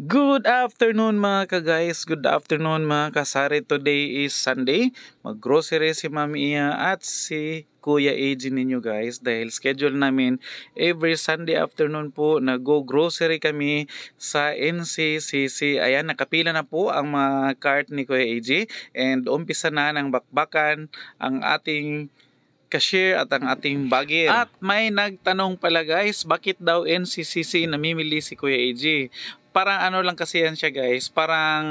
Good afternoon mga ka-guys, good afternoon mga kasari. Today is Sunday. Mag-grocery si Mami Iya at si Kuya AJ ninyo guys dahil schedule namin every Sunday afternoon po nag-go-grocery kami sa NCCC. Ayan, nakapila na po ang mga cart ni Kuya AJ and umpisa na ng bakbakan ang ating cashier at ang ating bagger. At may nagtanong pala guys, bakit daw NCCC namimili si Kuya AJ? Parang ano lang kasi yan siya guys, parang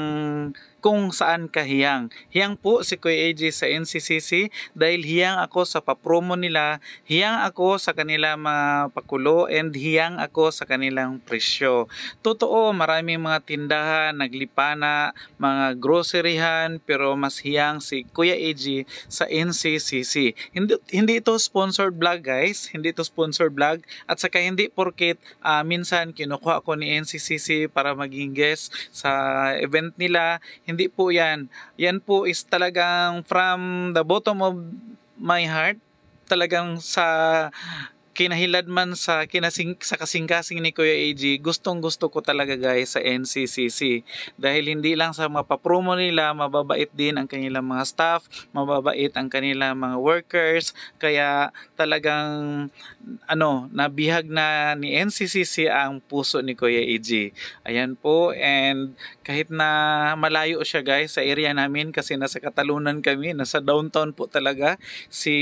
kung saan ka hiyang. Hiyang po si Kuya AJ sa NCCC dahil hiyang ako sa papromo nila, hiyang ako sa kanila mga pakulo, and hiyang ako sa kanilang presyo. Totoo, maraming mga tindahan, naglipana, mga groceryhan, pero mas hiyang si Kuya AJ sa NCCC. Hindi ito sponsored vlog guys, hindi ito sponsored vlog, at saka hindi porket minsan kinukuha ako ni NCCC para maging guest sa event nila. Hindi po yan. Yan po is talagang from the bottom of my heart. Talagang sa kinahilad man sa kasing-kasing ni Kuya AJ, gustong gusto ko talaga guys sa NCCC dahil hindi lang sa mapapromo nila, mababait din ang kanilang mga staff, mababait ang kanilang mga workers, kaya talagang nabihag na ni NCCC ang puso ni Kuya AJ. Ayan po, and kahit na malayo siya guys sa area namin kasi nasa Katalunan kami, nasa downtown po talaga si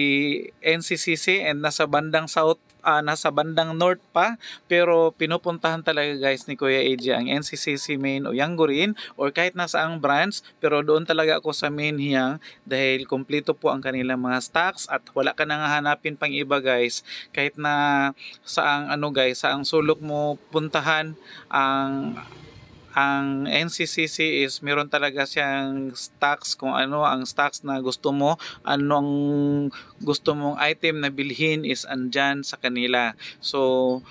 NCCC, and nasa bandang south, nasa bandang north pa, pero pinupuntahan talaga guys ni Kuya AJ ang NCCC main o Yanggurin or kahit nasa ang branch, pero doon talaga ako sa main hiyang dahil kumpleto po ang kanilang mga stocks at wala ka nang hanapin pang iba guys. Kahit na saang saang sulok mo puntahan, ang NCCC is meron talaga siyang stocks, kung ano ang stocks na gusto mo, anong gusto mong item na bilhin is andyan sa kanila. So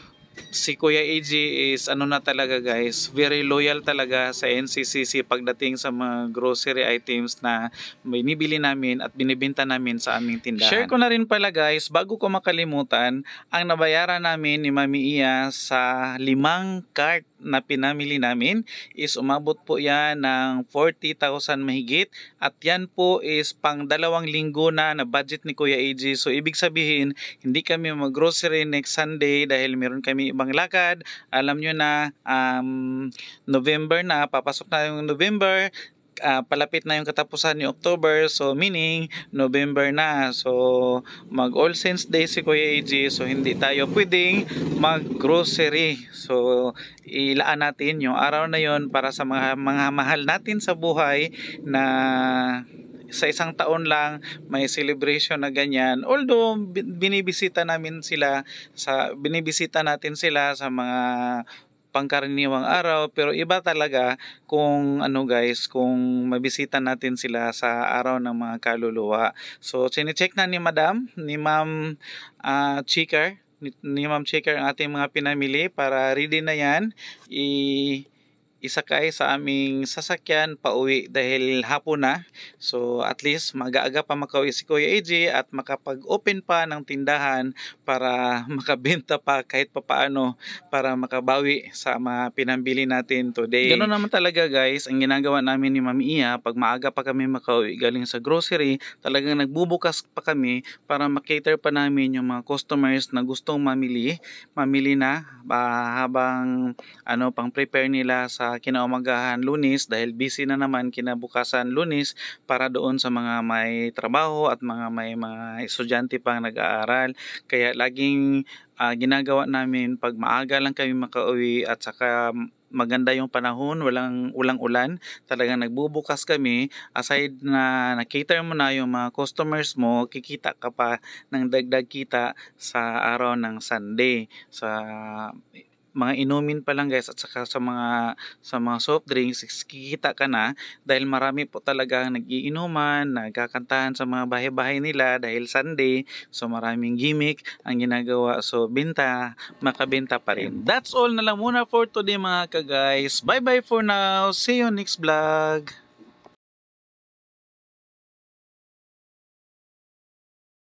si Kuya AJ is na talaga guys, very loyal talaga sa NCCC pagdating sa mga grocery items na binibili namin at binibenta namin sa aming tindahan. Share ko na rin pala guys, bago ko makalimutan, ang nabayaran namin ni Mami Iya sa 5 cart na pinamili namin is umabot po yan ng 40,000 mahigit, at yan po is pang 2 linggo na budget ni Kuya AJ. So ibig sabihin, hindi kami mag-grocery next Sunday dahil meron kami ibang lakad. Alam nyo na, November na, papasok na yung November, palapit na yung katapusan ni October, so meaning November na. So mag All Saints Day si Kuya AJ, so hindi tayo pwedeng mag grocery. So ilaan natin yung araw na yon para sa mga mahal natin sa buhay na sa isang taon lang may celebration na ganyan. Although binibisita natin sila sa mga pangkaraniwang araw, pero iba talaga kung kung mabisita natin sila sa araw ng mga kaluluwa. So sine-check na ni Ma'am Chikar, ni Ma'am Chikar ang ating mga pinamili para ready na yan isakay sa aming sasakyan pauwi dahil hapon na. So at least mag-aaga pa makauwi si Kuya AJ at makapag-open pa ng tindahan para makabenta pa kahit papaano para makabawi sa mga pinambili natin today. Ganoon naman talaga guys ang ginagawa namin ni Mami Iya. Pag maaga pa kami makauwi galing sa grocery, talagang nagbubukas pa kami para makater pa namin yung mga customers na gustong mamili na habang pang prepare nila sa kinaumagahan Lunes dahil busy na naman kinabukasan Lunes para doon sa mga may trabaho at mga estudyante pang nag-aaral. Kaya laging ginagawa namin pag maaga lang kami makauwi at saka maganda yung panahon, walang ulan, talagang nagbubukas kami. Aside na na-cater mo na yung mga customers mo, kikita ka pa ng dagdag kita sa araw ng Sunday. Sa mga inumin pa lang guys at saka sa mga soft drinks, kikita ka na dahil marami po talaga nagiinuman, nagkakantahan sa mga bahay-bahay nila dahil Sunday. So maraming gimmick ang ginagawa, so makabenta pa rin. That's all na lang muna for today mga ka-guys. Bye bye for now, see you next vlog.